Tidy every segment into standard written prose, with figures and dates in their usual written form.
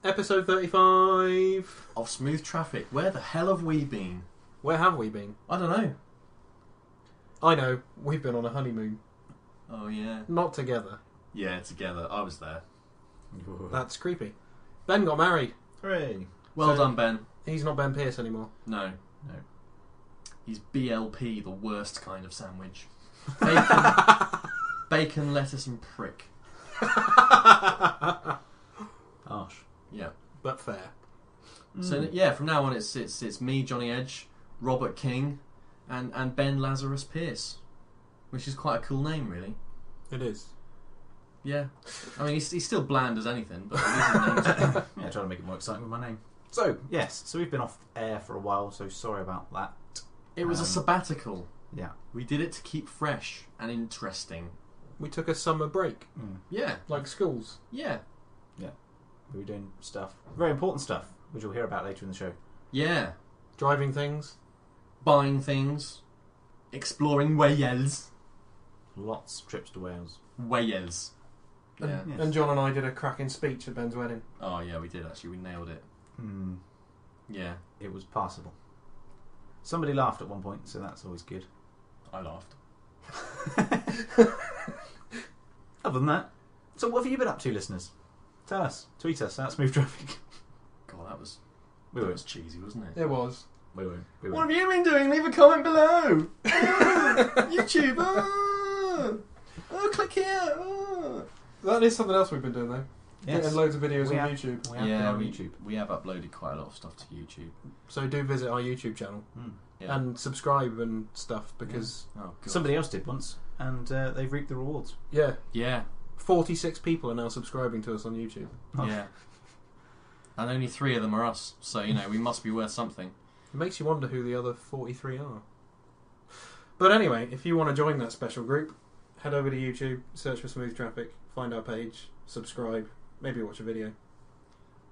Episode 35 of Smooth Traffic. Where the hell have we been? Where have we been? I don't know. I know, we've been on a honeymoon. Oh yeah. Not together. Yeah, together. I was there. That's creepy. Ben got married. Hooray. Well done, Ben. He's not Ben Pierce anymore. No. He's BLP, the worst kind of sandwich. Bacon, lettuce and prick. Harsh. Yeah. But fair. So yeah, from now on it's me, Johnny Edge, Robert King, and Ben Lazarus Pierce, which is quite a cool name, really. It is. Yeah. I mean, he's still bland as anything, but his name's Yeah, trying to make it more exciting with my name. So, yes, we've been off air for a while, so sorry about that. It was a sabbatical. Yeah. We did it to keep fresh and interesting. We took a summer break. Yeah. Like schools. Yeah. We were doing stuff, very important stuff, which you'll hear about later in the show. Yeah. Driving things. Buying things. Exploring Wales. Lots of trips to Wales. Wales. Yeah. And, and John and I did a cracking speech at Ben's wedding. Oh yeah, we did actually. We nailed it. Yeah. It was passable. Somebody laughed at one point, so that's always good. I laughed. Other than that, so what have you been up to, listeners? Tell us. Tweet us at Smooth Traffic. God, that was We was cheesy, wasn't it? It was. We won't. What have you been doing? Leave a comment below. YouTube. Oh, click here. Oh. That is something else we've been doing though. Yes. Getting loads of videos We on have- YouTube. We have been on YouTube. We have uploaded quite a lot of stuff to YouTube. So do visit our YouTube channel. Yeah. And subscribe and stuff because... Oh, God. Somebody else did once, and they've reaped the rewards. Yeah. 46 people are now subscribing to us on YouTube. Yeah. And only 3 of them are us, so we must be worth something. It makes you wonder who the other 43 are. But anyway, if you want to join that special group, head over to YouTube, search for Smooth Traffic, find our page, subscribe, maybe watch a video.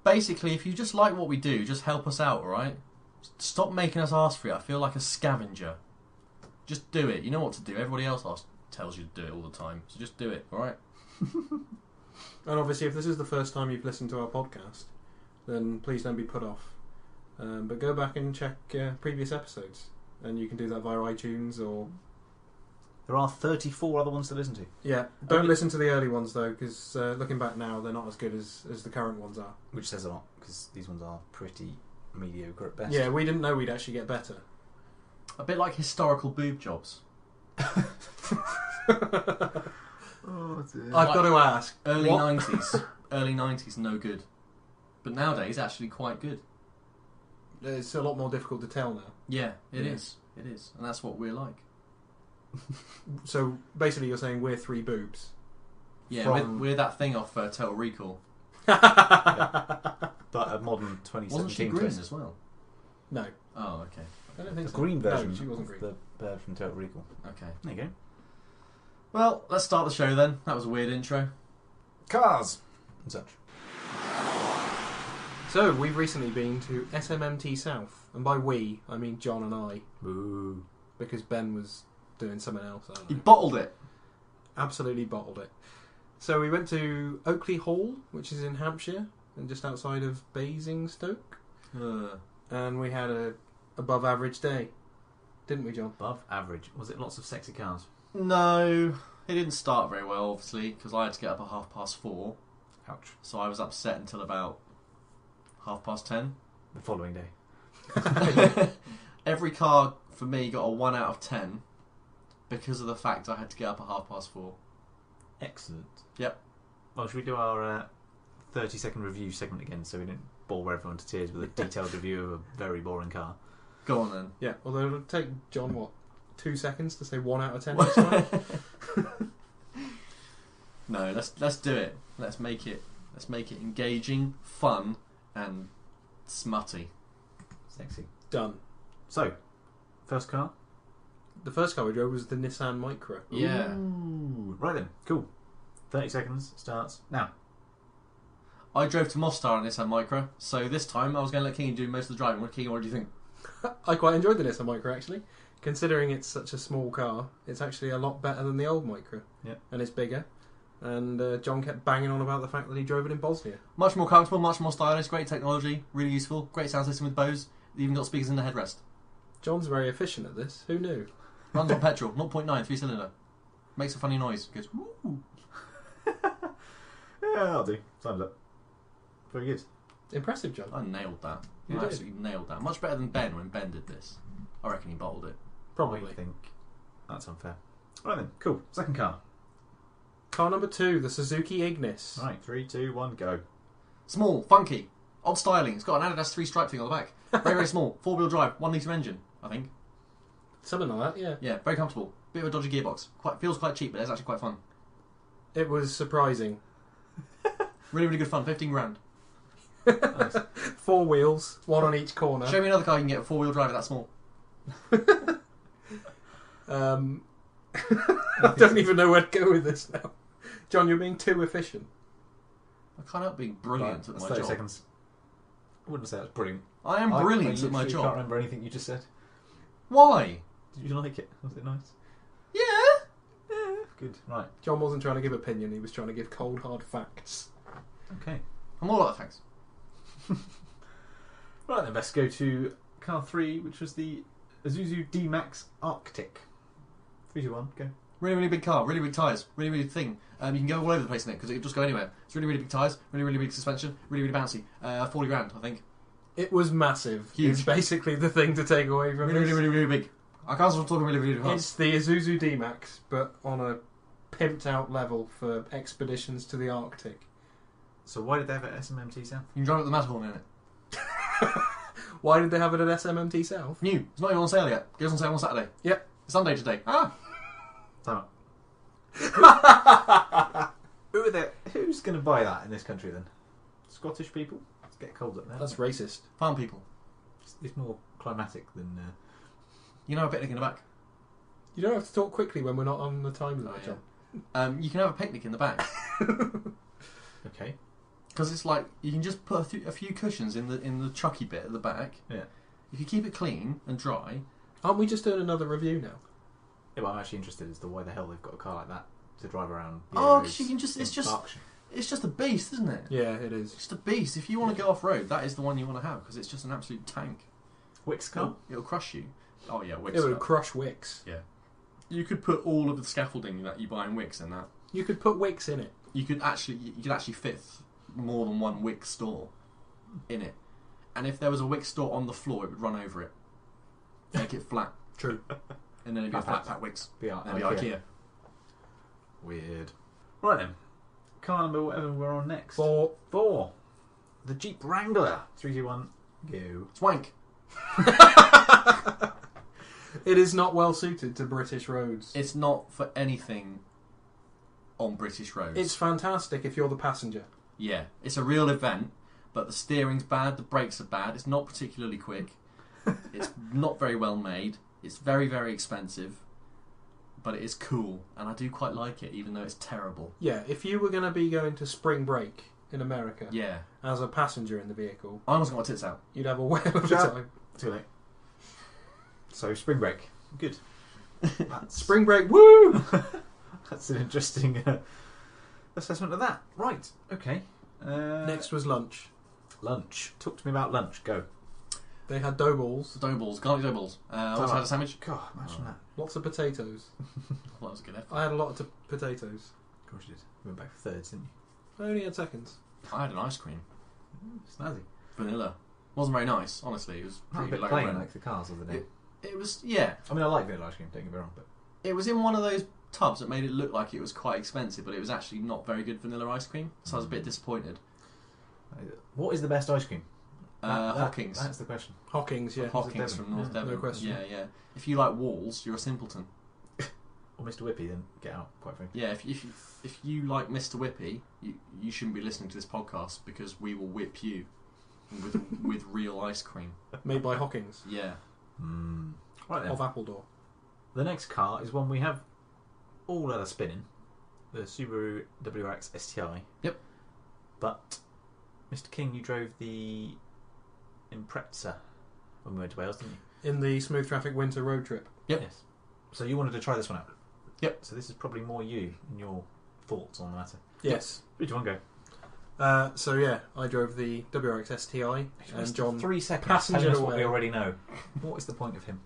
Basically, if you just like what we do, just help us out, alright? Stop making us ask for it. I feel like a scavenger. Just do it. You know what to do. Everybody else tells you to do it all the time. So just do it, alright? And obviously, if this is the first time you've listened to our podcast, then please don't be put off. But go back and check previous episodes. And you can do that via iTunes or... There are 34 other ones to listen to. Yeah, don't listen to the early ones though, because looking back now, they're not as good as the current ones are. Which says a lot, because these ones are pretty mediocre at best. Yeah, we didn't know we'd actually get better. A bit like historical boob jobs. Oh dear. I've got to ask. Early what? 90s. Early 90s, no good. But nowadays, actually quite good. It's a lot more difficult to tell now. Yeah, it is. It is. And that's what we're like. So basically, you're saying we're 3 boobs. Yeah, From- we're that thing off Total Recall. But a modern 2017 Wasn't she green twist. as well? No, Oh, okay. I don't think The so. green version No, she wasn't of green. the bird from Total Recall. Okay. There you go. Well, let's start the show then. That was a weird intro. Cars! And such. So we've recently been to SMMT South, and by we, I mean John and I, Boo. because Ben was doing something else. I don't He know. bottled it. Absolutely bottled it. So we went to Oakley Hall, which is in Hampshire, and just outside of Basingstoke, and we had a above average day, didn't we, John? Above average. Was it lots of sexy cars? No, it didn't start very well, obviously, because I had to get up at 4:30. Ouch. So I was upset until about 10:30. The following day. Every car for me got a 1 out of 10 because of the fact I had to get up at 4:30. Excellent. Yep. Well, should we do our 30-second review segment again so we don't bore everyone to tears with a detailed review of a very boring car? Go on then. Yeah, although it'll take John, 2 seconds to say 1 out of 10 this time? No, let's do it. Let's make it engaging, fun, and smutty. Sexy. Done. So, first car? The first car we drove was the Nissan Micra. Yeah. Ooh. Right then, cool. 30 seconds, starts now. I drove to Mostar on Nissan Micra, so this time I was going to let King do most of the driving. King, what do you think? I quite enjoyed the Nissan Micra actually. Considering it's such a small car, it's actually a lot better than the old Micra. Yep. And it's bigger. And John kept banging on about the fact that he drove it in Bosnia. Much more comfortable, much more stylish, great technology, really useful, great sound system with Bose. Even got speakers in the headrest. John's very efficient at this. Who knew? Runs on petrol, 0.9, 3-cylinder. Makes a funny noise. Goes, woo. Yeah, I'll do. Time's up. Very good. Impressive, John. I nailed that. You I did. absolutely nailed that. Much better than Ben when Ben did this. I reckon he bottled it. Probably. I think that's unfair. Right then, cool. Second car. Car number 2, the Suzuki Ignis. Right, 3, 2, 1, go. Small, funky, odd styling. It's got an Adidas 3-stripe thing on the back. Very, very small. 4-wheel drive, 1-litre engine, I think. Something like that, yeah. Yeah, very comfortable. Bit of a dodgy gearbox. Feels quite cheap, but it's actually quite fun. It was surprising. Really, really good fun. 15 grand. Nice. 4 wheels, 1 on each corner. Show me another car you can get a 4-wheel drive that small. I don't even know where to go with this now. John, you're being too efficient. I can't help being brilliant Right, at that's my 30 job. seconds. I wouldn't say that's brilliant. I am brilliant at my I job. can't remember anything you just said. Why? Did you like it? Was it nice? Yeah. Yeah. Good. Right. John wasn't trying to give opinion, he was trying to give cold, hard facts. Okay. I'm all out of thanks. Right then, let's go to car 3, which was the Isuzu D-Max Arctic. 3, 2, 1, go. Really, really big car, really big tyres, really, really big thing. You can go all over the place in it because it can just go anywhere. It's really, really big tyres, really, really big suspension, really, really bouncy. 40 grand, I think. It was massive. Huge. It's basically the thing to take away from Really, this. really, really, really big. I can't stop talking really, really fast. It's the Isuzu D-Max, but on a pimped out level for expeditions to the Arctic. So why did they have it at SMMT South? You can drive up the Matterhorn in it. Why did they have it at SMMT South? New. It's not even on sale yet. Goes on sale on Saturday. Yep. Sunday today. Ah! Time up. Who's going to buy that in this country then? Scottish people? It's getting cold up there. That's racist. Farm people. It's more climatic than... You know a picnic in the back. You don't have to talk quickly when we're not on the time limit, Oh, John. You can have a picnic in the back. Okay. Because it's like, you can just put a few cushions in the chucky bit at the back. Yeah. If you keep it clean and dry... Aren't we just doing another review now? Yeah, well, I'm actually interested as to why the hell they've got a car like that to drive around. the Oh, areas because you can just... in Berkshire. It's just a beast, isn't it? Yeah, it is. It's just a beast. If you want to go off-road, that is the one you want to have, because it's just an absolute tank. Wick's car? It'll crush you. Oh yeah, Wix. It would crush Wix. Yeah. You could put all of the scaffolding that you buy in Wix in that. You could put Wix in it. You could actually fit more than one Wix store in it. And if there was a Wix store on the floor, it would run over it. Make it flat. True. And then it'd be a flat pack Wix. Be Then it'd be IKEA. Weird. Right then. Car number whatever we're on next. 4. The Jeep Wrangler. 3, 2, 1, go. Swank. It is not well suited to British roads. It's not for anything on British roads. It's fantastic if you're the passenger. Yeah, it's a real event, but the steering's bad, the brakes are bad, it's not particularly quick, it's not very well made, it's very, very expensive, but it is cool, and I do quite like it, even though it's terrible. Yeah, if you were going to be going to spring break in America Yeah. as a passenger in the vehicle, I almost got my tits out. you'd have a whale of a Shout. time. Too late. So, spring break. Good. Spring break, woo! That's an interesting assessment of that. Right, okay. Next was lunch. Lunch. Talk to me about lunch. Go. They had dough balls, Dough balls, garlic dough balls. I also had a sandwich. God, imagine that. lots of potatoes. Well, that was a good effort. I had a lot of potatoes. Of course you did. You went back for thirds, didn't you? I only had seconds. I had an ice cream. Snazzy. Vanilla. Wasn't very nice, honestly. It was Not a pretty bit low plain rent. like the cars of the day. It was, yeah. I mean, I like vanilla ice cream, don't get me wrong, but... It was in one of those tubs that made it look like it was quite expensive, but it was actually not very good vanilla ice cream, so I was a bit disappointed. What is the best ice cream? Hawkins. That's the question. Hawkins, yeah. Hawkins Devon. from North Yeah, Devon. no question. Yeah, yeah. If you like walls, you're a simpleton. Or Mr. Whippy, then get out, quite frankly. Yeah, if you like Mr. Whippy, you shouldn't be listening to this podcast because we will whip you with real ice cream. Made by Hawkins Yeah. Right then. of Appledore. The next car is one we have all had a spin in. The Subaru WRX STI. Yep. But, Mr. King, you drove the Impreza when we went to Wales, didn't you? In the Smooth Traffic Winter Road Trip. Yep. Yes. So you wanted to try this one out? Yep. So this is probably more you and your thoughts on the matter. Yes. Who do you want to go? So yeah, I drove the WRX STI, and John 3 seconds. passenger Telling us what away. we already know. What is the point of him?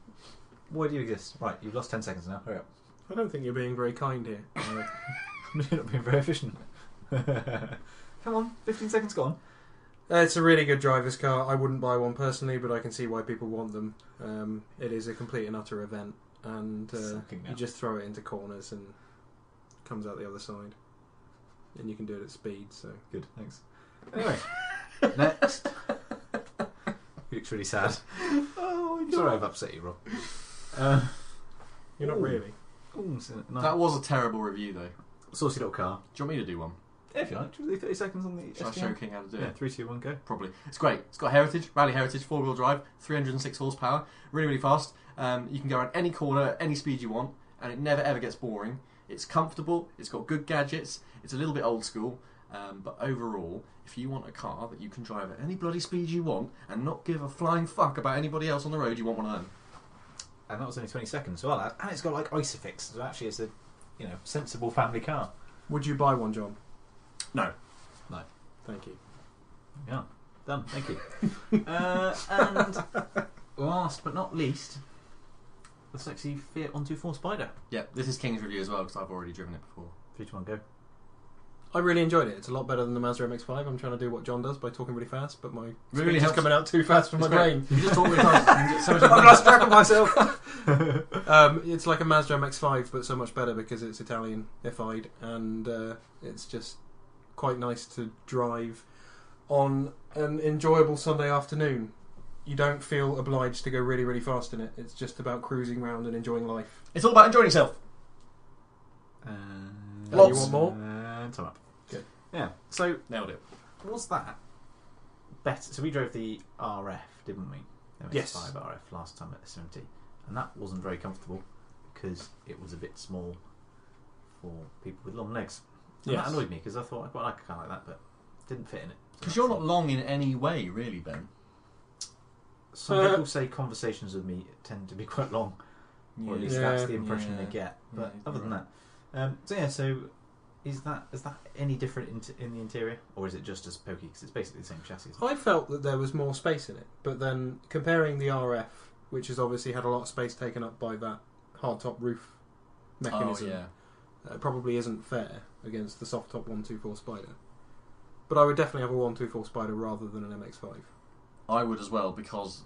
Why do you exist? Right, you've lost 10 seconds now. Hurry up. I don't think you're being very kind here. You're not being very efficient. Come on, 15 seconds gone. It's a really good driver's car. I wouldn't buy one personally, but I can see why people want them. It is a complete and utter event, and you just throw it into corners and it comes out the other side. And you can do it at speed, so... Good, thanks. Anyway, next. He looks really sad. Oh my God. Sorry I've upset you, Rob. You're not really. Ooh, so nice. That was a terrible review, though. Saucy little car. Do you want me to do one? Yeah, if you like. Do you want to do 30 seconds on the Shall I show King how to do Yeah, it? 3, 2, 1, go. Probably. It's great. It's got heritage, rally heritage, 4-wheel drive, 306 horsepower, really, really fast. You can go around any corner, any speed you want, and it never ever gets boring. It's comfortable, it's got good gadgets, it's a little bit old school, but overall, if you want a car that you can drive at any bloody speed you want and not give a flying fuck about anybody else on the road, you want one of them. And that was only 20 seconds. Well, and it's got like Isofix, so actually it's a sensible family car. Would you buy one, John? No. No. Thank you. Yeah, done. Thank you. And last but not least, the sexy Fiat 124 Spider. Yeah, this is King's review as well because I've already driven it before. 3, 2, 1, go. I really enjoyed it. It's a lot better than the Mazda MX-5. I'm trying to do what John does by talking really fast, but my Really speech is helps. coming out too fast for my brain. You just talk really fast. You get so much I've lost track of myself. It's like a Mazda MX-5, but so much better because it's Italian-ified, and it's just quite nice to drive on an enjoyable Sunday afternoon. You don't feel obliged to go really, really fast in it. It's just about cruising around and enjoying life. It's all about enjoying yourself. You want more? Time up. Good. Yeah. So Nailed it. was that better? So we drove the RF, didn't we? The Yes. MX-5 RF last time at SMMT, and that wasn't very comfortable because it was a bit small for people with long legs. And Yes. that annoyed me because I thought I quite like a car like that, but it didn't fit in it. So Because you're not long in any way, really, Ben. Some people say conversations with me tend to be quite long, or at least Yeah. that's the impression Yeah. they get. But Yeah, other than right. that, so is that any different in the interior, or is it just as pokey? Because it's basically the same chassis. Isn't it? I felt that there was more space in it, but then comparing the RF, which has obviously had a lot of space taken up by that hardtop roof mechanism, Oh, yeah. probably isn't fair against the soft top 124 Spider. But I would definitely have a 124 Spider rather than an MX-5. I would as well, because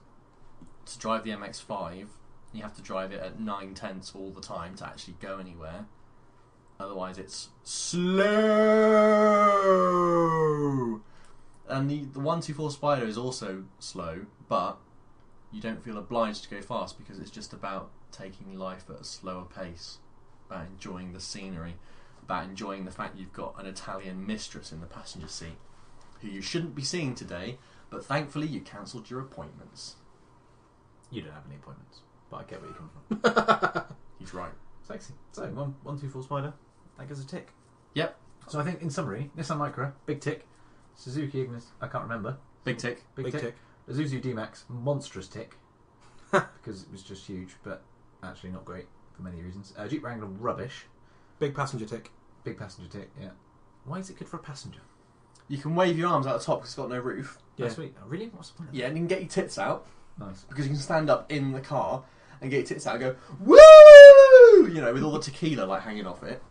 to drive the MX-5, you have to drive it at 9/10 all the time to actually go anywhere. Otherwise, it's slow. And the 124 Spider is also slow, but you don't feel obliged to go fast because it's just about taking life at a slower pace, about enjoying the scenery, about enjoying the fact you've got an Italian mistress in the passenger seat who you shouldn't be seeing today, but thankfully you cancelled your appointments. You don't have any appointments, but I get where you come from. He's right. Sexy. So 124 Spider, that gives a tick. Yep. So I think in summary, Nissan Micra, big tick. Suzuki Ignis, I can't remember. Big tick. Big tick. Isuzu D-Max, monstrous tick. Because it was just huge, but actually not great for many reasons. Jeep Wrangler, rubbish. Big passenger tick. Big passenger tick, yeah. Why is it good for a passenger? You can wave your arms out the top because it's got no roof. Yeah. Oh, sweet. Oh, really? What's the point of Yeah, and you can get your tits out that? Nice. because you can stand up in the car and get your tits out and go woo, you know, with all the tequila like hanging off it.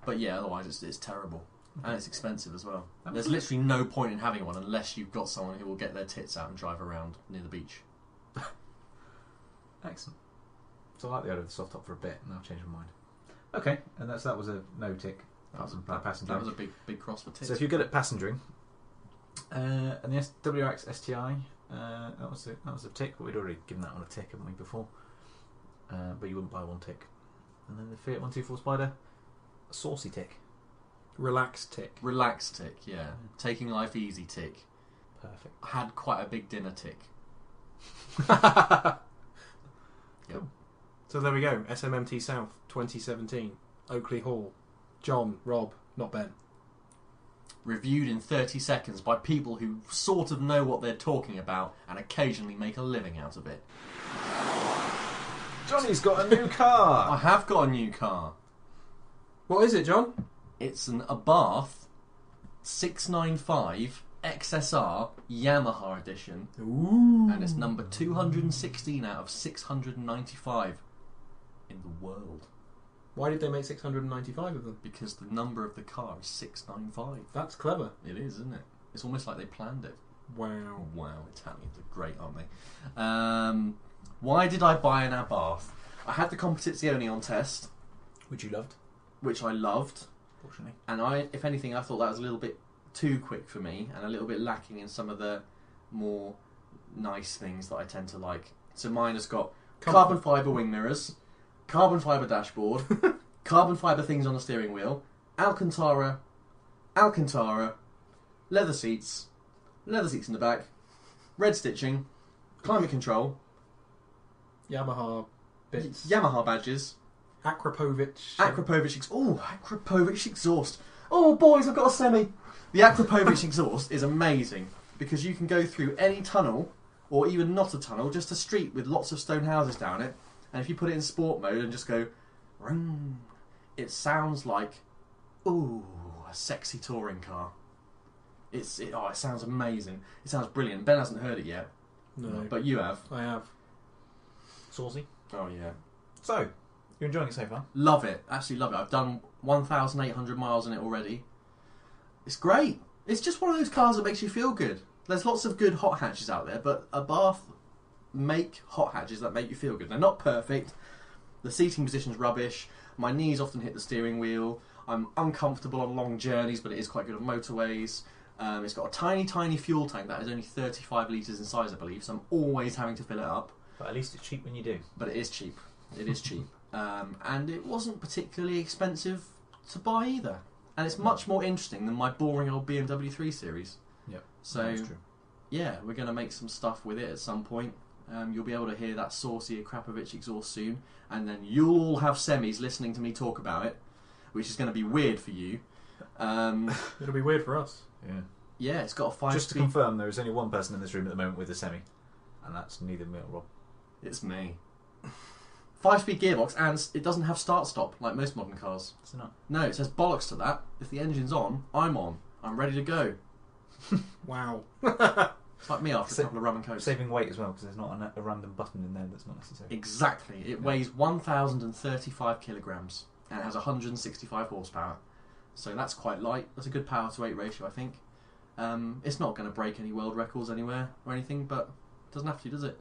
But yeah, otherwise it's terrible and it's expensive as well. There's literally no point in having one unless you've got someone who will get their tits out and drive around near the beach. Excellent. So I like the idea of the soft top for a bit, and I've changed my mind. Okay, and that was a no tick. That was a passenger. That was a big cross for tits. So if you're good at passengering, and the WRX STI, that was a tick, but we'd already given that one a tick, haven't we, before? But you wouldn't buy one tick. And then the Fiat 124 Spider, a saucy tick. Relaxed tick. Relaxed tick, yeah. Taking life easy tick. Perfect. I had quite a big dinner tick. Yep. So there we go. SMMT South 2017. Oakley Hall. John, Rob, not Ben. reviewed in 30 seconds by people who sort of know what they're talking about and occasionally make a living out of it. Johnny's got a new car! I have got a new car. What is it, John? It's an Abarth 695 XSR Yamaha Edition. Ooh. And it's number 216 out of 695 in the world. Why did they make 695 of them? Because the number of the car is 695. That's clever. It is, isn't it? It's almost like they planned it. Wow. Wow, Italians are great, aren't they? Why did I buy an Abarth? I had the Competizione on test, Which you loved, which I loved. fortunately. And if anything, I thought that was a little bit too quick for me and a little bit lacking in some of the more nice things that I tend to like. So mine has got carbon fibre wing mirrors, carbon fibre dashboard, carbon fibre things on the steering wheel, Alcantara, leather seats in the back, red stitching, climate control, Yamaha bits. Yamaha badges, Akrapovic. Akrapovic exhaust. Oh boys, I've got a semi. The Akrapovic exhaust is amazing because you can go through any tunnel or even not a tunnel, just a street with lots of stone houses down it, and if you put it in sport mode and just go ring, it sounds like a sexy touring car. It sounds amazing. It sounds brilliant. Ben hasn't heard it yet. No. But you have. I have. Saucy. Oh yeah. So, you're enjoying it so far? Love it. Absolutely love it. I've done 1,800 miles in it already. It's great. It's just one of those cars that makes you feel good. There's lots of good hot hatches out there, but Abarth make hot hatches that make you feel good. They're not perfect. The seating position's rubbish. My knees often hit the steering wheel. I'm uncomfortable on long journeys, but it is quite good on motorways. It's got a tiny, tiny fuel tank that is only 35 litres in size, I believe, so I'm always having to fill it up. But at least it's cheap when you do. But it is cheap. It is cheap. And it wasn't particularly expensive to buy either. And it's much more interesting than my boring old BMW 3 Series. Yep. So, that's true. yeah, we're going to make some stuff with it at some point. You'll be able to hear that saucy Akrapovic exhaust soon. And then you'll all have semis listening to me talk about it, which is going to be weird for you. It'll be weird for us. Yeah. Yeah, it's got a 5-speed... Just to confirm, there is only one person in this room at the moment with a semi, and that's neither me or Rob. It's me. 5-speed gearbox, and it doesn't have start-stop like most modern cars. It's not. No, it says bollocks to that. If the engine's on, I'm on. I'm ready to go. Wow. It's like me after a couple of rum and coke. Saving weight as well, because there's not a random button in there that's not necessary. Exactly. It weighs 1,035 kilograms, and it has 165 horsepower. So that's quite light. That's a good power-to-weight ratio, I think. It's not going to break any world records anywhere or anything, but it doesn't have to, does it?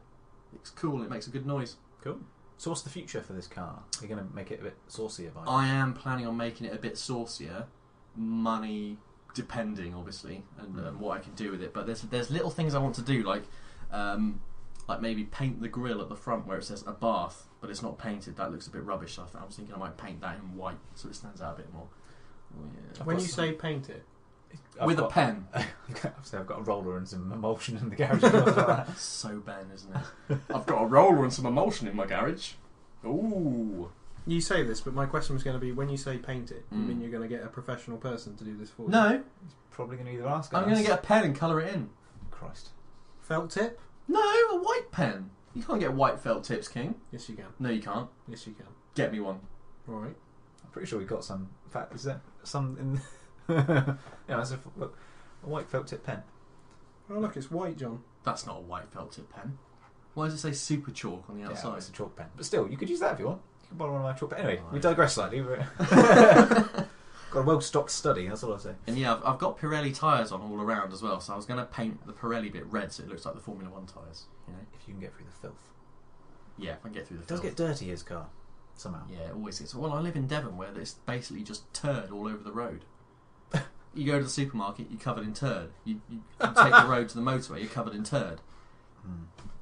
It's cool. It makes a good noise. Cool. So what's the future for this car? You're going to make it a bit saucier by I am planning on making it a bit saucier, money depending, obviously, and what I can do with it. But there's little things I want to do, like maybe paint the grille at the front where it says Abarth, but it's not painted. That looks a bit rubbish. So I was thinking I might paint that in white so it stands out a bit more. Oh, yeah. When you say paint it, With a pen. I've got a roller and some emulsion in the garage. Like that. So Ben, isn't it? I've got a roller and some emulsion in my garage. Ooh. you say this, but my question was going to be, when you say paint it, you mean you're going to get a professional person to do this for you? No. He's probably going to either ask. I'm going to get a pen and colour it in. Christ. Felt tip? No, a white pen. You can't get white felt tips, King. Yes, you can. No, you can't. Yes, you can. Get me one. All right. I'm pretty sure we got some. In fact, is there some in? Yeah, that's a white felt tip pen. Oh, look, it's white, John. That's not a white felt tip pen. Why does it say super chalk on the outside? Yeah, it's a chalk pen. But still, you could use that if you want. You can borrow one of my chalk pens. Anyway, Right. we digress slightly. Got a well-stocked study, that's all I say. And yeah, I've got Pirelli tyres on all around as well, so I was going to paint the Pirelli bit red so it looks like the Formula 1 tyres. You know? If you can get through the filth. Yeah, if I can get through the It does filth. get dirty, his car, somehow. Yeah, it always is. Well, I live in Devon where it's basically just turd all over the road. You go to the supermarket, you're covered in turd. You take the road to the motorway, you're covered in turd.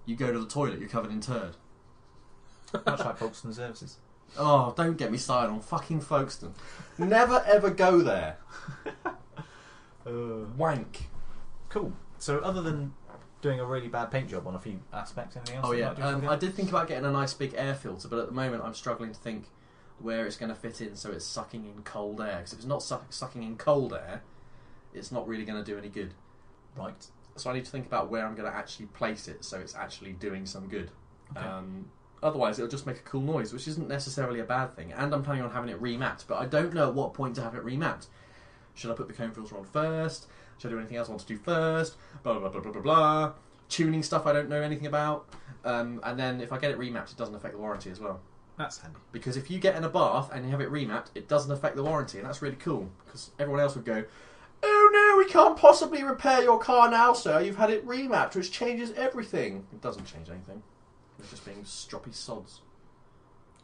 You go to the toilet, you're covered in turd. Much like Folkestone Services. Oh, don't get me started on fucking Folkestone. Never ever go there. Wank. Cool. So other than doing a really bad paint job on a few aspects, anything else? Oh you yeah, might do for the I car? did think about getting a nice big air filter, but at the moment I'm struggling to think where it's going to fit in so it's sucking in cold air. Because if it's not sucking in cold air, it's not really going to do any good. Right. So I need to think about where I'm going to actually place it so it's actually doing some good. Okay. Otherwise, it'll just make a cool noise, which isn't necessarily a bad thing. And I'm planning on having it remapped, but I don't know at what point to have it remapped. Should I put the cone filter on first? Should I do anything else I want to do first? Blah, blah, blah, blah, blah, blah. Tuning stuff I don't know anything about. And then if I get it remapped, it doesn't affect the warranty as well. That's handy. Because if you get an Abarth and you have it remapped, it doesn't affect the warranty, and that's really cool. Because everyone else would go, "Oh no, we can't possibly repair your car now, sir. You've had it remapped, which changes everything." It doesn't change anything. It's just being stroppy sods.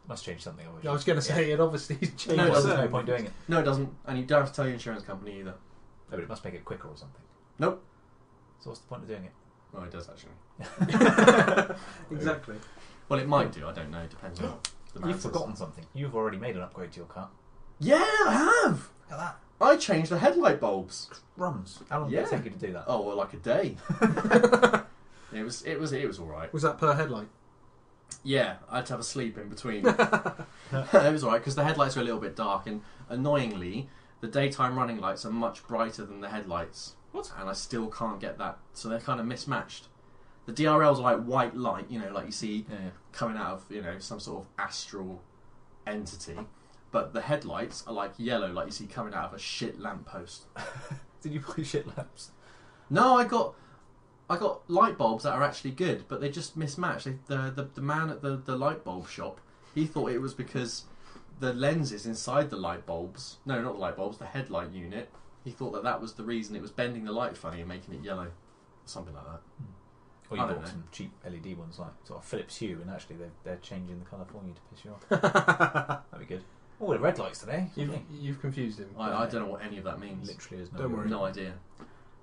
Must change something. I was going to say, it obviously changes. No, There's no point doing it. No, it doesn't. And you don't have to tell your insurance company either. No, but it must make it quicker or something. Nope. So what's the point of doing it? Well, it does actually. Exactly. Well, it might do. I don't know. Depends on what the man You've says. forgotten something. You've already made an upgrade to your car. Yeah, I have. Look at that. I changed the headlight bulbs. Crumbs. How long did it take you to do that? Oh, well, like a day. It was all right. Was that per headlight? Yeah, I had to have a sleep in between. It was alright because the headlights are a little bit dark, and annoyingly, the daytime running lights are much brighter than the headlights. What? And I still can't get that, so they're kind of mismatched. The DRLs are like white light, you know, like you see Yeah. coming out of, you know, some sort of astral entity, but the headlights are like yellow, like you see coming out of a shit lamppost. Did you buy shit lamps? No, I got light bulbs that are actually good, but they just mismatch. The man at the light bulb shop, he thought it was because the lenses inside the light bulbs, no, not the light bulbs, the headlight unit, he thought that was the reason it was bending the light funny and making it yellow. Something like that. Or you I don't bought know. some cheap LED ones like sort of Philips Hue, and actually they're changing the colour for you to piss you off. That'd be good. Oh, the red lights today. You've confused him. I don't know what any of that means. Literally is no. Don't worry. No idea.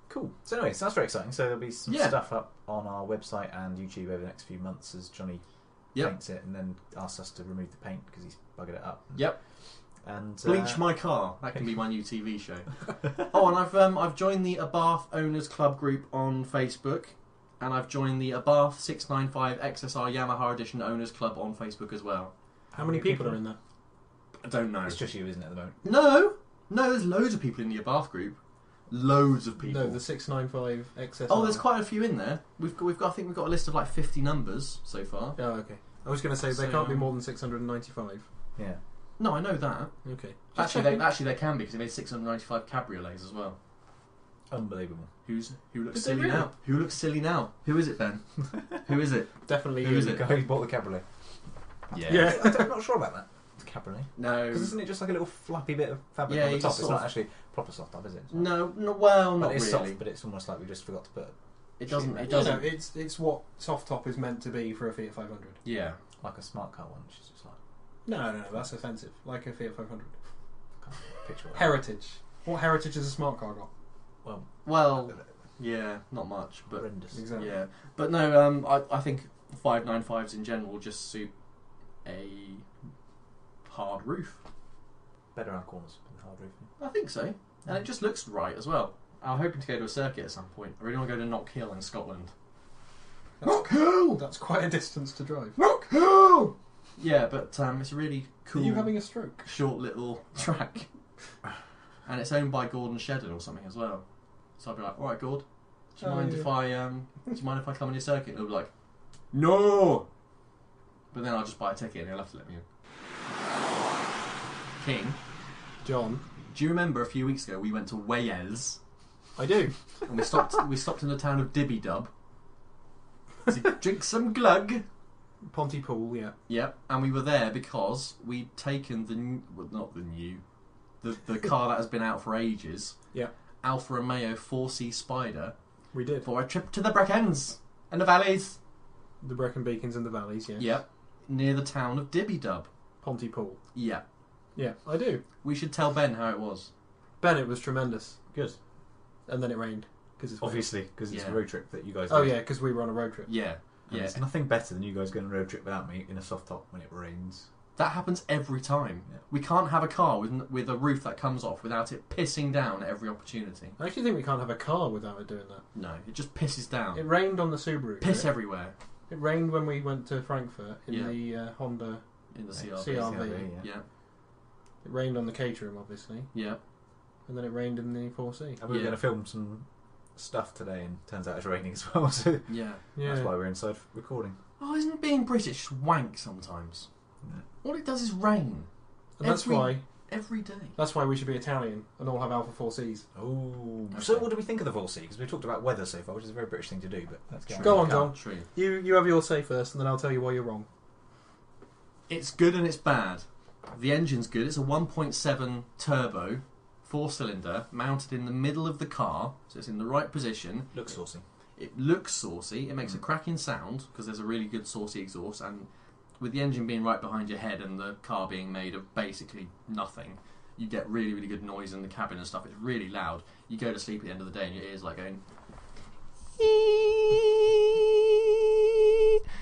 Cool. So anyway, so that's very exciting. So there'll be some Yeah. stuff up on our website and YouTube over the next few months as Johnny Yep. paints it and then asks us to remove the paint because he's buggered it up. Yep. And Bleach my car. That can be my new TV show. Oh, and I've joined the Abarth Owners Club group on Facebook, and I've joined the Abarth 695 XSR Yamaha Edition Owners Club on Facebook as well. How many people are in that? I don't know. It's just you, isn't it, at the moment? No, there's loads of people in the Abarth group. Loads of people. No, the 695 XSR. Oh, there's quite a few in there. We've got I think we've got a list of like 50 numbers so far. Oh, okay. I was going to say So, there can't be more than 695. Yeah. No, I know that. Okay. Actually, they can be because they made 695 cabriolets as well. Unbelievable. Who looks Did silly they really? now? Who looks silly now? Who is it, Ben? Who is it? Definitely Who you. is The it? guy who bought the cabriolet. Yeah. I'm not sure about that. The cabriolet. No. Because isn't it just like a little flappy bit of fabric Yeah, on the you top? just It's sort not of- actually proper soft top, is it? No, well, But not it's really. soft, but it's almost like we just forgot to put It doesn't. It No, doesn't. no, it's what soft top is meant to be for a Fiat 500. Yeah. like a smart car one, which is just like No, that's offensive. Like a Fiat 500. I can't picture it. Heritage. What heritage has a smart car got? Well, yeah, not much, but Horrendous. Exactly. yeah. But no, I think 595s in general just suit a hard roof. Better around corners with hard roof. I think so, and it just looks right as well. I'm hoping to go to a circuit at some point. I really want to go to Knock Hill in Scotland. Knock Hill. That's quite a distance to drive. Knock Hill. Yeah, but it's a really cool. Are you having a stroke? Short little track, and it's owned by Gordon Shedden or something as well. So I'd be like, all right, Gord, do you mind if I do you mind if I come on your circuit? And he'll be like, no. But then I'll just buy a ticket and he'll have to let me in. King, John. do you remember a few weeks ago we went to Wales I do. and we stopped in the town of Dibby-Dub to drink some glug? Pontypool, yeah. Yep, and we were there because we'd taken the car that has been out for ages. Yeah. Alfa Romeo 4C Spider We did. for a trip to the Brecons and the valleys. The Brecon Beacons and the Valleys, yeah. Yep, near the town of Dibby-Dub. Pontypool. Yeah, Yeah, I do. we should tell Ben how it was. Ben, it was tremendous. Good. And then it rained. Cause it's Obviously, because it's Yeah. a road trip that you guys Oh, did. yeah, because we were on a road trip. Yeah, And yeah. There's nothing better than you guys going on a road trip without me in a soft top when it rains. That happens every time. Yeah. We can't have a car with a roof that comes off without it pissing down at every opportunity. I actually think we can't have a car without it doing that. No, it just pisses down. It rained on the Subaru. Piss right? everywhere It rained when we went to Frankfurt in Yeah. the Honda in the CRV, CRV. CRV. yeah. Yeah, It rained on the Caterham, obviously. yeah. and then it rained in the 4C. And we were going to film some stuff today, and turns out it's raining as well. So Yeah. that's why we're inside recording. Oh, isn't being British just wank sometimes? Yeah. All it does is rain. And that's why Every day. we should be Italian and all have Alfa 4Cs. Oh, Okay. so what do we think of the 4C? Because we've talked about weather so far, which is a very British thing to do. But let's Go on, John. True. You have your say first, and then I'll tell you why you're wrong. It's good and it's bad. The engine's good. It's a 1.7 turbo, 4-cylinder, mounted in the middle of the car, so it's in the right position. Looks saucy. It looks saucy. It makes a cracking sound because there's a really good saucy exhaust, and with the engine being right behind your head and the car being made of basically nothing, you get really, really good noise in the cabin and stuff. It's really loud. You go to sleep at the end of the day and your ears like going...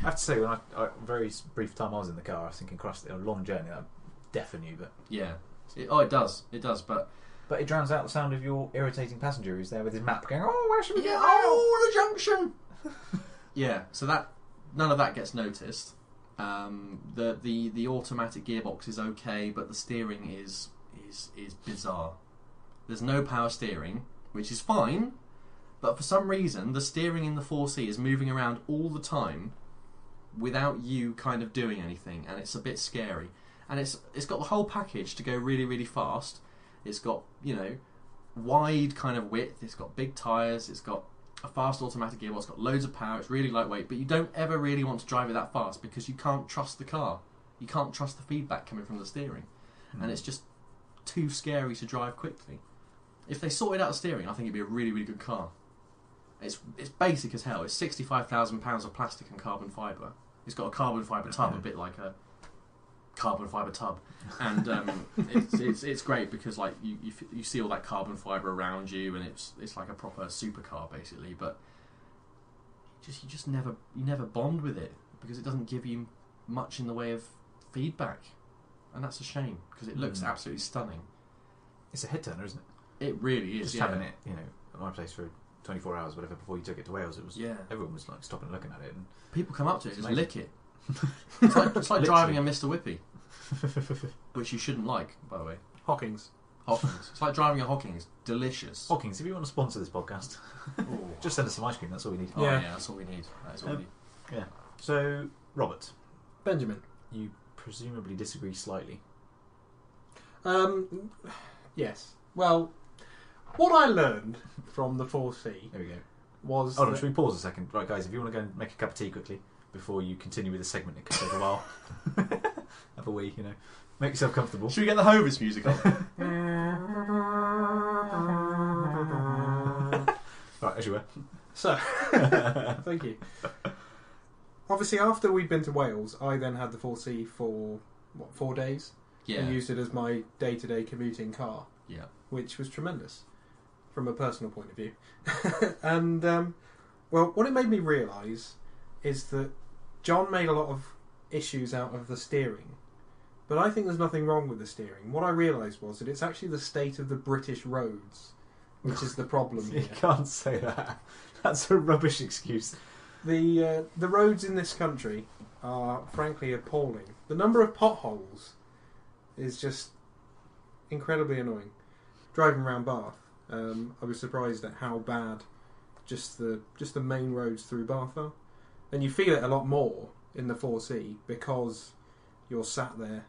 I have to say, when I very brief time I was in the car, I was thinking, Christ, a long journey, that would deafen you, but... Yeah. It does, but... But it drowns out the sound of your irritating passenger who's there with his map going, oh, where should we go? Oh, the junction! Yeah, so that none of that gets noticed. The automatic gearbox is okay, but the steering is bizarre. There's no power steering, which is fine, but for some reason the steering in the 4C is moving around all the time without you kind of doing anything, and it's a bit scary. And it's got the whole package to go really, really fast. It's got, wide kind of width. It's got big tyres. It's got a fast automatic gearbox. It's got loads of power. It's really lightweight. But you don't ever really want to drive it that fast because you can't trust the car. You can't trust the feedback coming from the steering. And it's just too scary to drive quickly. If they sorted out the steering, I think it'd be a really, really good car. It's basic as hell. It's £65,000 of plastic and carbon fibre. It's got a carbon fibre tub, a bit like a carbon fibre tub, and it's great because like you see all that carbon fibre around you, and it's like a proper supercar basically. But you just never bond with it because it doesn't give you much in the way of feedback, and that's a shame because it looks absolutely stunning. It's a head turner, isn't it? It really is. Just having it, at my place for 24 hours, whatever, before you took it to Wales, it was everyone was like stopping and looking at it, and people come up to it and just amazing. lick it. It's like driving a Mr. Whippy, which you shouldn't like, by the way. Hockings. It's like driving a Hockings. Delicious. Hockings, if you want to sponsor this podcast, just send us some ice cream. That's all we need. Oh yeah, that's all we need. That is all we need. Yeah. So, Robert, Benjamin. you presumably disagree slightly. Yes. Well, what I learned from the 4C There we go. was... Hold on, should we pause a second? Right, guys, if you want to go and make a cup of tea quickly before you continue with the segment, it could take a while. Have a wee, Make yourself comfortable. Should we get the Hovis music on? Right, as you were. So, thank you. Obviously, after we'd been to Wales, I then had the 4C for, 4 days? Yeah. And used it as my day-to-day commuting car. Yeah. Which was tremendous, from a personal point of view. And, well, what it made me realise is that John made a lot of issues out of the steering. But I think there's nothing wrong with the steering. What I realised was that it's actually the state of the British roads which is the problem here. You can't say that. That's a rubbish excuse. The roads in this country are frankly appalling. The number of potholes is just incredibly annoying. Driving around Bath, I was surprised at how bad just the main roads through Bath are. And you feel it a lot more in the 4C because you're sat there,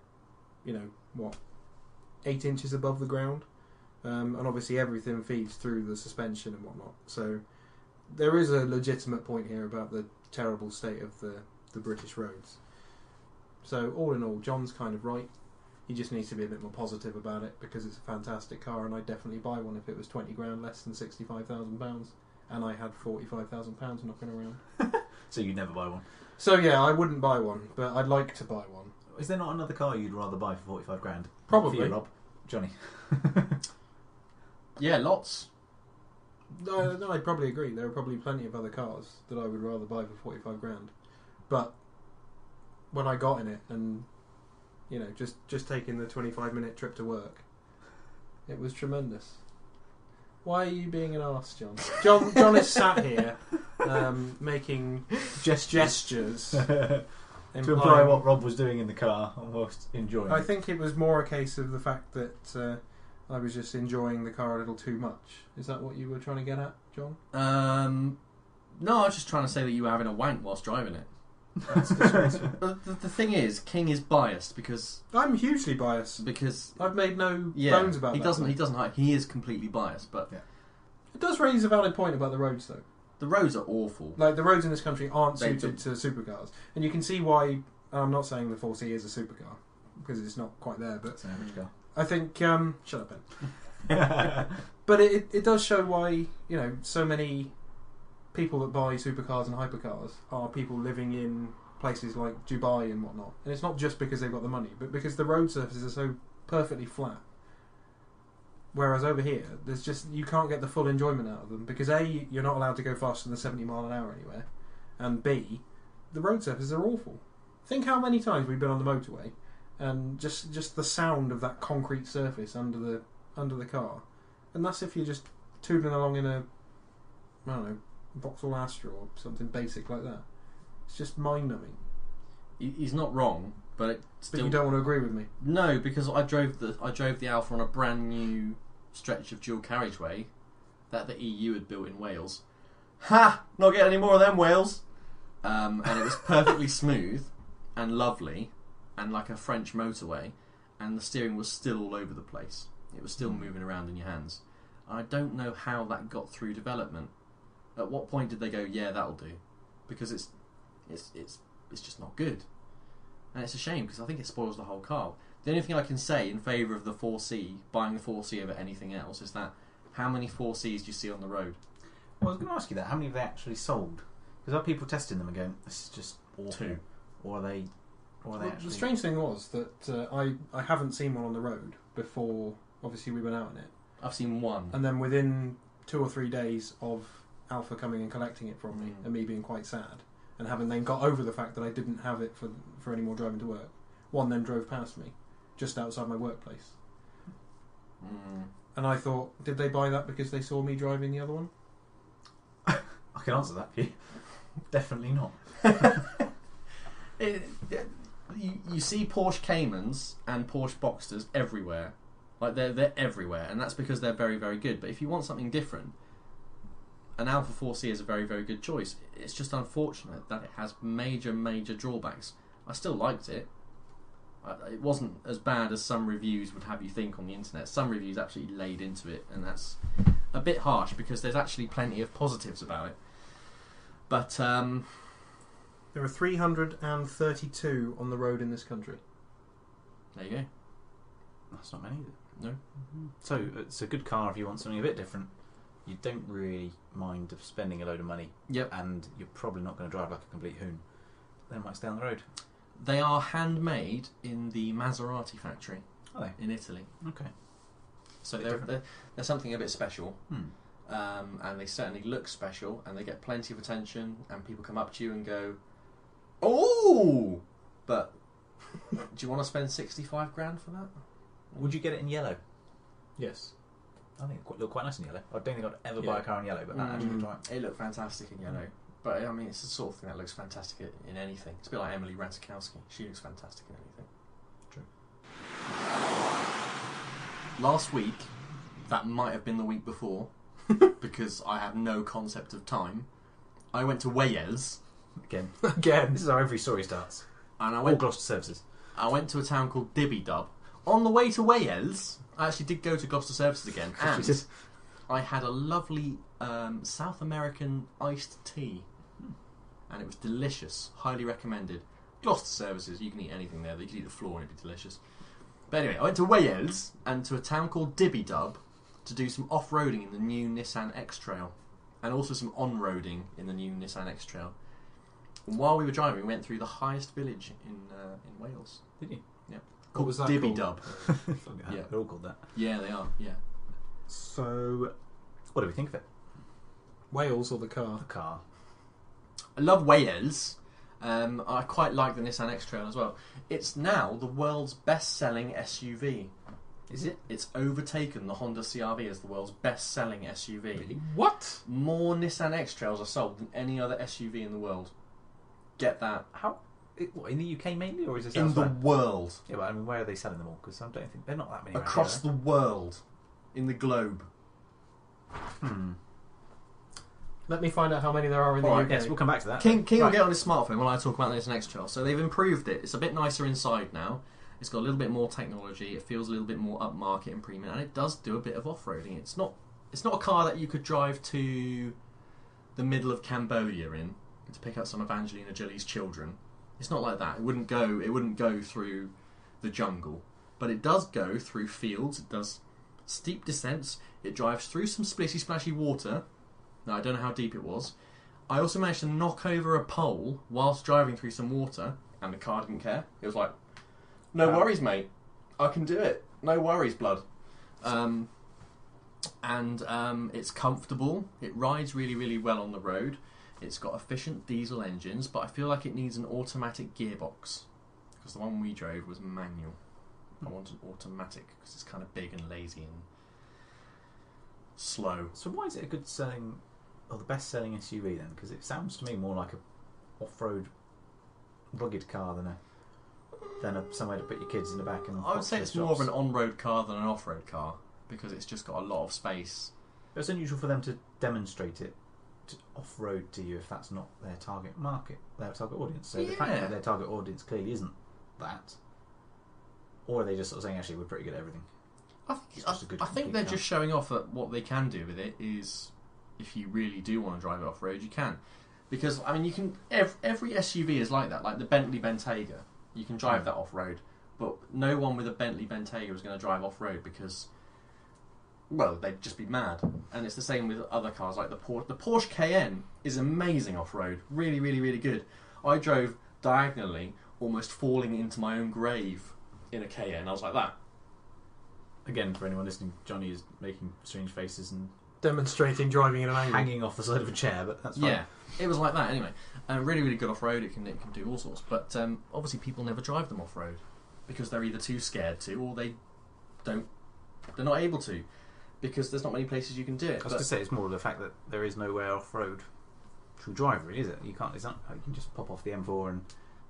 8 inches above the ground. And obviously everything feeds through the suspension and whatnot. So there is a legitimate point here about the terrible state of the British roads. So all in all, John's kind of right. He just needs to be a bit more positive about it because it's a fantastic car, and I'd definitely buy one if it was 20 grand less than £65,000, and I had £45,000 knocking around. So you'd never buy one? So yeah, I wouldn't buy one, but I'd like to buy one. Is there not another car you'd rather buy for 45 grand? Probably. For you, Rob? Johnny? Yeah, lots. No, I'd probably agree. There are probably plenty of other cars that I would rather buy for 45 grand. But when I got in it and, just taking the 25-minute trip to work, it was tremendous. Why are you being an arse, John? John is sat here making gestures. To imply what Rob was doing in the car and whilst enjoying I it. think it was more a case of the fact that I was just enjoying the car a little too much. Is that what you were trying to get at, John? No, I was just trying to say that you were having a wank whilst driving it. That's disgraceful. The thing is, King is biased because I'm hugely biased. I've made no bones about that. He doesn't hide. He is completely biased, but it does raise a valid point about the roads, though. The roads are awful. Like, the roads in this country aren't suited to supercars. And you can see why... I'm not saying the 4C is a supercar, because it's not quite there, but... It's an average car. I think... shut up, Ben. But it does show why, so many people that buy supercars and hypercars are people living in places like Dubai and whatnot. And it's not just because they've got the money, but because the road surfaces are so perfectly flat. Whereas over here, you can't get the full enjoyment out of them because A, you're not allowed to go faster than 70 mile an hour anywhere, and B, the road surfaces are awful. Think how many times we've been on the motorway, and just the sound of that concrete surface under the car, and that's if you're just tootling along in a, I don't know, Vauxhall Astra or something basic like that. It's just mind numbing. He's not wrong, but But you don't want to agree with me. No, because I drove the Alfa on a brand new stretch of dual carriageway that the EU had built in Wales. Ha! Not getting any more of them, Wales. And it was perfectly smooth and lovely, and like a French motorway. And the steering was still all over the place. It was still moving around in your hands. I don't know how that got through development. At what point did they go, yeah, that'll do? Because it's just not good. And it's a shame because I think it spoils the whole car. The only thing I can say in favour of the 4C, buying the 4C over anything else, is that how many 4Cs do you see on the road? Well, I was going to ask you that. How many have they actually sold? Because are people testing them and going, this is just awful? 2. Or are they actually... The strange thing was that I haven't seen one on the road before, obviously, we went out in it. I've seen 1. And then within 2 or 3 days of Alfa coming and collecting it from me, and me being quite sad, and having then got over the fact that I didn't have it for any more driving to work, one then drove past me, just outside my workplace. And I thought, did they buy that because they saw me driving the other one? I can answer that for you. Definitely not. You see Porsche Caymans and Porsche Boxsters everywhere. Like, they're everywhere, and that's because they're very, very good. But if you want something different, an Alfa 4C is a very, very good choice. It's just unfortunate that it has major, major drawbacks. I still liked it. It wasn't as bad as some reviews would have you think on the internet. Some reviews actually laid into it, and that's a bit harsh because there's actually plenty of positives about it. But there are 332 on the road in this country. There you go. That's not many, is it? No. So it's a good car if you want something a bit different. You don't really mind spending a load of money. Yep. And you're probably not going to drive like a complete hoon. They might stay on the road. They are handmade in the Maserati factory. Are they? In Italy. Okay. So they're something a bit special. And they certainly look special, and they get plenty of attention, and people come up to you and go, "Oh!" But do you want to spend 65 grand for that? Would you get it in yellow? Yes. I think it looked quite nice in yellow. I don't think I'd ever buy a car in yellow, but that actually looks right. It looked fantastic in yellow. But I mean, it's the sort of thing that looks fantastic in anything. It's a bit like Emily Ratajkowski. She looks fantastic in anything. True. Last week, that might have been the week before, because I have no concept of time, I went to Wales. Again. This is how every story starts. And All Gloucester services. I went to a town called Dibby-Dub. On the way to Wales, I actually did go to Gloucester services again, and I had a lovely South American iced tea. And it was delicious. Highly recommended. Gloucester services, you can eat anything there. You can eat the floor and it'd be delicious. But anyway, I went to Wales and to a town called Dibby-Dub to do some off-roading in the new Nissan X-Trail. And also some on-roading in the new Nissan X-Trail. And while we were driving, we went through the highest village in Wales. Did you? Yeah. What was that Dibby-Dub. Yeah, they're all called that. Yeah, they are. Yeah. So, what do we think of it? Wales or the car? The car. I love Wales. I quite like the Nissan X-Trail as well. It's now the world's best-selling SUV. Is it? It's overtaken the Honda CR-V as the world's best-selling SUV. Really? What? More Nissan X-Trails are sold than any other SUV in the world. Get that. How? What, in the UK mainly, or is this in elsewhere? the world? Yeah, but I mean, where are they selling them all? Because I don't think they're not that many Across the world. in the globe. Let me find out how many there are in the UK. Yes, we'll come back to that. King will get on his smartphone while I talk about the Nissan X-Trail. So they've improved it. It's a bit nicer inside now. It's got a little bit more technology. It feels a little bit more upmarket and premium, and it does do a bit of off-roading. It's not a car that you could drive to the middle of Cambodia in to pick up some of Angelina Jolie's children. It's not like that. It wouldn't go through the jungle, but it does go through fields. It does steep descents. It drives through some splitty splashy water. Now I don't know how deep it was. I also managed to knock over a pole whilst driving through some water, and the car didn't care. It was like, no worries, mate. I can do it. No worries, blood. It's comfortable. It rides really, really well on the road. It's got efficient diesel engines, but I feel like it needs an automatic gearbox because the one we drove was manual. I want an automatic because it's kind of big and lazy and slow. So why is it a good selling, or the best selling SUV then? Because it sounds to me more like a off-road rugged car than a somewhere to put your kids in the back. And I would say it's more of an on-road car than an off-road car because it's just got a lot of space. But it's unusual for them to demonstrate it to off-road to you if that's not their target market, their target audience. So the fact that their target audience clearly isn't that, or are they just sort of saying, actually, we're pretty good at everything? I think they're just showing off that what they can do with it is, if you really do want to drive it off-road, you can. Because, I mean, you can. Every SUV is like that, like the Bentley Bentayga. You can drive that off-road, but no one with a Bentley Bentayga is going to drive off-road because, well, they'd just be mad. And it's the same with other cars, like the Porsche. The Porsche Cayenne is amazing off-road. Really, really, really good. I drove diagonally, almost falling into my own grave in a Cayenne. I was like that. Again, for anyone listening, Johnny is making strange faces and demonstrating driving in an angle, hanging off the side of a chair, but that's fine. Yeah, it was like that anyway. Really, really good off-road. It can do all sorts, but obviously people never drive them off-road because they're either too scared to, or they're not able to, because there's not many places you can do it. I was going to say, it's more of the fact that there is nowhere off-road to drive, really, is it? You can't. It's not. You can just pop off the M4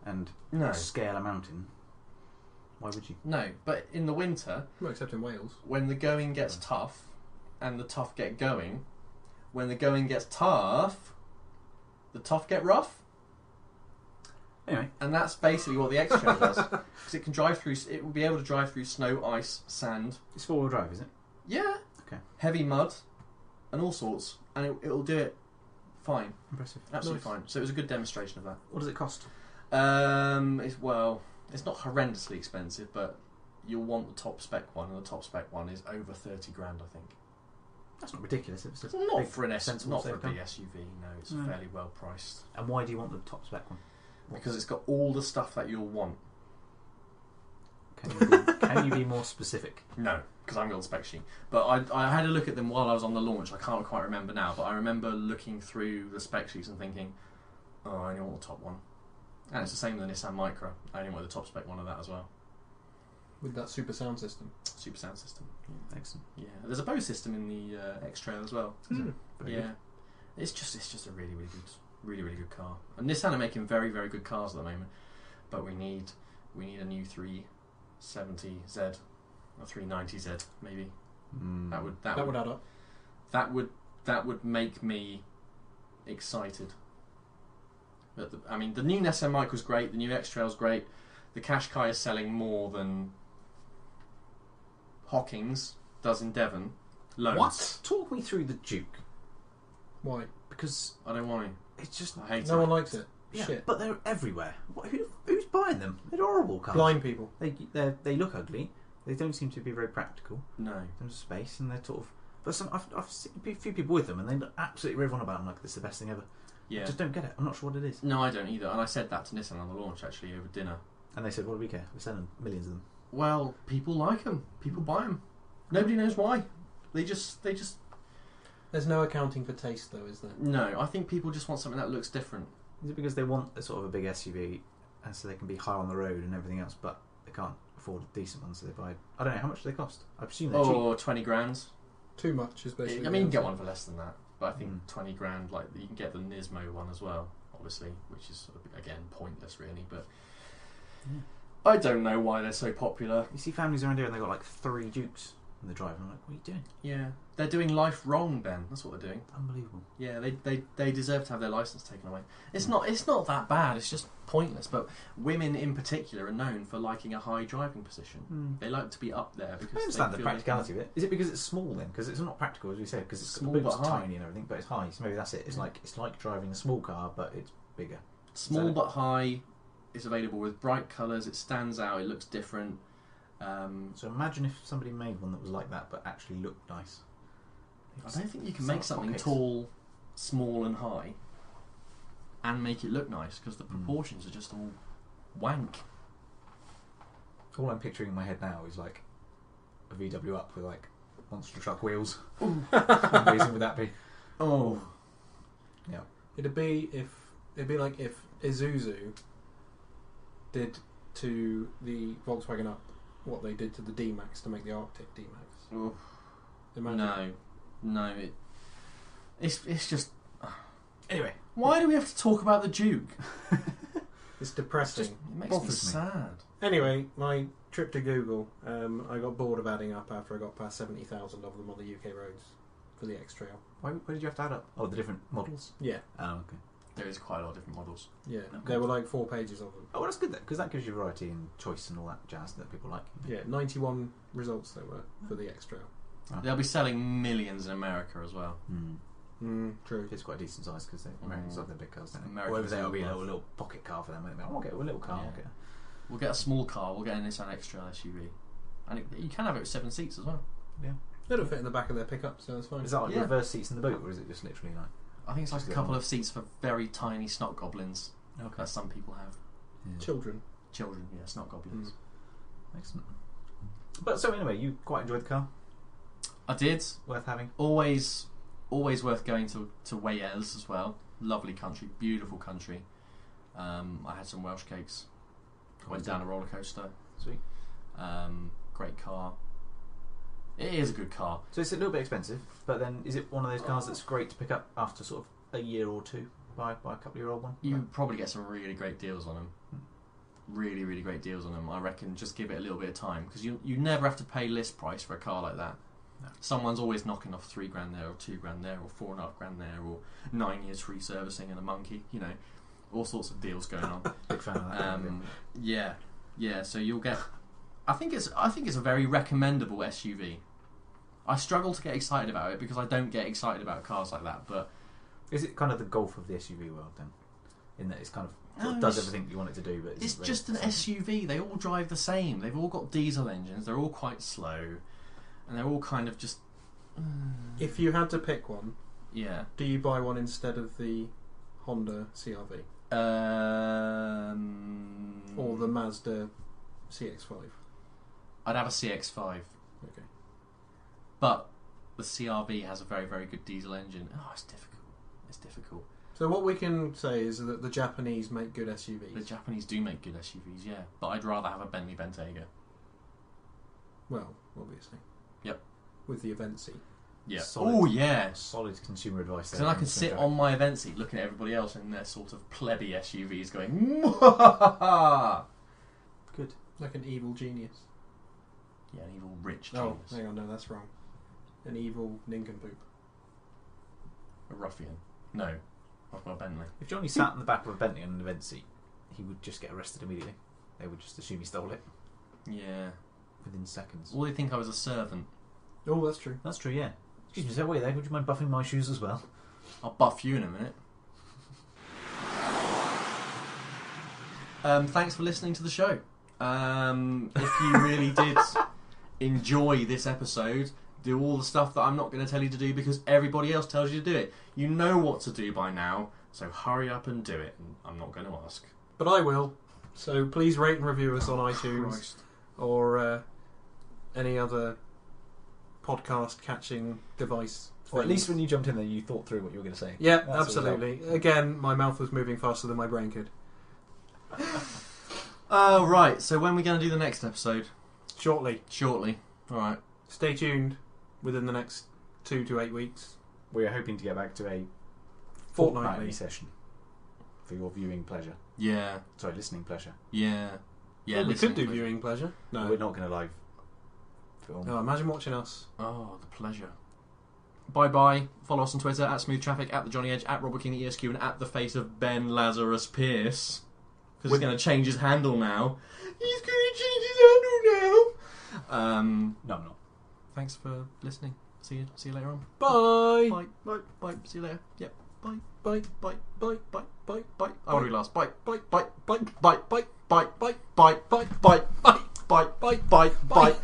and scale a mountain. Why would you? No, but in the winter, well, except in Wales, when the going gets tough, and the tough get going, when the going gets tough, the tough get rough. Anyway, and that's basically what the X-Trail does, because it can drive through. It will be able to drive through snow, ice, sand. It's four-wheel drive, is it? Yeah. Okay. Heavy mud, and all sorts, and it'll do it fine. Impressive. Absolutely fine. So it was a good demonstration of that. What does it cost? It's not horrendously expensive, but you'll want the top spec one, and the top spec one is over 30 grand, I think. That's not ridiculous. It's not for a big SUV. No, it's fairly well priced. And why do you want the top spec one? Because it's got all the stuff that you'll want. Can you be more specific? No, because I haven't got the spec sheet. But I had a look at them while I was on the launch. I can't quite remember now, but I remember looking through the spec sheets and thinking, oh, I only want the top one. And it's the same with the Nissan Micra. I only want the top spec one of that as well. With that super sound system. Super sound system. Yeah. Excellent. Yeah, there's a Bose system in the X-Trail as well. Very good. It's just a really, really good car. And Nissan are making very, very good cars at the moment. But we need a new 370Z, or 390Z maybe. That would add up. That would make me excited. But the new Nissan Micra's great. The new X-Trail's great. The Qashqai is selling more than Hockings does in Devon. Loads. What? Talk me through the Duke. Why? Because I don't want to. it's just I hate it. No one likes it. Yeah, Shit. but they're everywhere. Who's buying them? They're horrible cars. Blind people. They look ugly. They don't seem to be very practical. No. In terms of space, and they're sort of. But I've seen a few people with them, and they absolutely rave on about them like this is the best thing ever. Yeah. I just don't get it. I'm not sure what it is. No, I don't either. And I said that to Nissan on the launch actually over dinner. And they said, "What do we care? We're selling millions of them." Well, people like them. People buy them. Nobody knows why. They just. There's no accounting for taste, though, is there? No, I think people just want something that looks different. Is it because they want a sort of a big SUV, and so they can be high on the road and everything else, but they can't afford a decent one, so they buy? I don't know how much do they cost. I presume they're cheap. 20 grand. Too much is basically. I mean, you can get one for less than that, but I think 20 grand. Like you can get the Nismo one as well, obviously, which is again pointless, really. But I don't know why they're so popular. You see families around here, and they've got like 3 Dukes. And they're driving. I'm like, what are you doing? Yeah, they're doing life wrong, Ben. That's what they're doing. Unbelievable. Yeah, they deserve to have their license taken away. It's not that bad. It's just pointless. But women in particular are known for liking a high driving position. They like to be up there because I understand they the feel practicality of it. Is it because it's small then? Because it's not practical, as we said, because it's Small the but boot's high. tiny and everything, but it's high. So maybe that's it. It's like driving a small car, but it's bigger. Small but high. It's available with bright colours. It stands out. It looks different. So imagine if somebody made one that was like that, but actually looked nice. I don't think you can make something pockets. tall, small, and high, and make it look nice because the proportions are just all wank. All I'm picturing in my head now is like a VW up with like monster truck wheels. How amazing would that be? Oh, Yeah. It'd be like if Isuzu did to the Volkswagen Up what they did to the D-Max to make the Arctic D-Max. Oof. Imagine. No, it's just. Anyway, Why do we have to talk about the Duke? It's depressing. It makes me bothers me. sad. Anyway, my trip to Google, I got bored of adding up after I got past 70,000 of them on the UK roads for the X-Trail. why did you have to add up? Oh, the different models. Yeah, Oh, okay. There is quite a lot of different models. yeah. Okay. There were like 4 pages of them. Oh, well, that's good then, because that gives you variety and choice and all that jazz that people like. Yeah, 91 results there were for the X-Trail. They'll be selling millions in America as well. True. It's quite a decent size because Americans love their big cars, don't they? Americans Or over there, it'll be a love- little pocket car for them. Won't they? I'll get a little car. Yeah. I'll get We'll get a small car. We'll get a Nissan X-Trail SUV, and you can have it with 7 seats as well. It'll fit in the back of their pickup, so it's fine. Is that like Yeah. reverse seats in the boot, or is it just literally like? I think it's like Just a the couple one. of seats for very tiny snot goblins Okay. that some people have. Children. Children, yeah, snot goblins. Excellent. But so anyway, you quite enjoyed the car. I did. Worth having. Always worth going to Wales as well. Lovely country, beautiful country. I had some Welsh cakes. Went down a roller coaster. Sweet. Great car. It is a good car. So it's a little bit expensive, but then is it one of those cars that's great to pick up after sort of a year or two? Buy a couple-year-old one. You probably get some really great deals on them. Really, really great deals on them. I reckon just give it a little bit of time because you never have to pay list price for a car like that. No. Someone's always knocking off $3,000 there, or $2,000 there, or $4,500 there, or 9 years free servicing and a monkey. You know, all sorts of deals going on. Big fan of that. Yeah. So you'll get. I think it's a very recommendable SUV. I struggle to get excited about it because I don't get excited about cars like that. But Is it kind of the Golf of the SUV world then? In that it's kind of No, does it's- everything you want it to do, but it's isn't just an very- SUV. They all drive the same. They've all got diesel engines. They're all quite slow, and they're all kind of just. If you had to pick one, Yeah. do you buy one instead of the Honda CRV or the Mazda CX-5? I'd have a CX-5, Okay. but the CRV has a very, very good diesel engine. Oh, it's difficult. It's difficult. So what we can say is that the Japanese make good SUVs. The Japanese do make good SUVs, yeah, but I'd rather have a Bentley Bentayga. Well, obviously. Yep. With the Event seat. Yeah. Solid. Oh, yeah. Solid consumer advice there. So then I can sit on my event seat looking at everybody else in their sort of plebby SUVs going, Good. Like an evil genius. yeah, an evil rich Oh, genius. hang on, no, that's wrong. An evil nincompoop. A ruffian. No, I've got a Bentley. If Johnny sat in the back of a Bentley on an event seat, he would just get arrested immediately. They would just assume he stole it Yeah. within seconds. Or they think I was a servant. Oh, that's true. That's true, yeah. Excuse me, sir, wait there. Would you mind buffing my shoes as well? I'll buff you in a minute. Thanks for listening to the show. If you really did enjoy this episode, do all the stuff that I'm not going to tell you to do because everybody else tells you to do it. You know what to do by now, so hurry up and do it. And I'm not going to ask. But I will. So please rate and review us on iTunes Christ. or any other podcast catching device. Or at thing. least when you jumped in there, you thought through what you were going to say. Yeah, That's what was absolutely. Again, my mouth was moving faster than my brain could. Right, so when are we going to do the next episode? Shortly. Shortly. Alright. Stay tuned within the next 2 to 8 weeks. We are hoping to get back to a Fortnightly. fortnightly session for your viewing pleasure. Yeah. Sorry, listening pleasure. Yeah. Yeah, Well, we listening could do to it. viewing pleasure. No. We're not going to live film. Oh, imagine watching us. Oh, the pleasure. Bye bye. Follow us on Twitter at Smooth Traffic, at the Johnny Edge, at Robert King ESQ, and at the face of Ben Lazarus Pierce. Because he's going to change his handle now. He's going to change his handle now. No, I'm not. Thanks for listening. See you later on. Bye. Bye. See you later. Yep. Bye. Bye. Bye. Bye. Bye. Bye. Bye. I want to be last. Bye. Bye. Bye. Bye. Bye. Bye. Bye. Bye. Bye. Bye. Bye. Bye. Bye. Bye. Bye. Bye. Bye.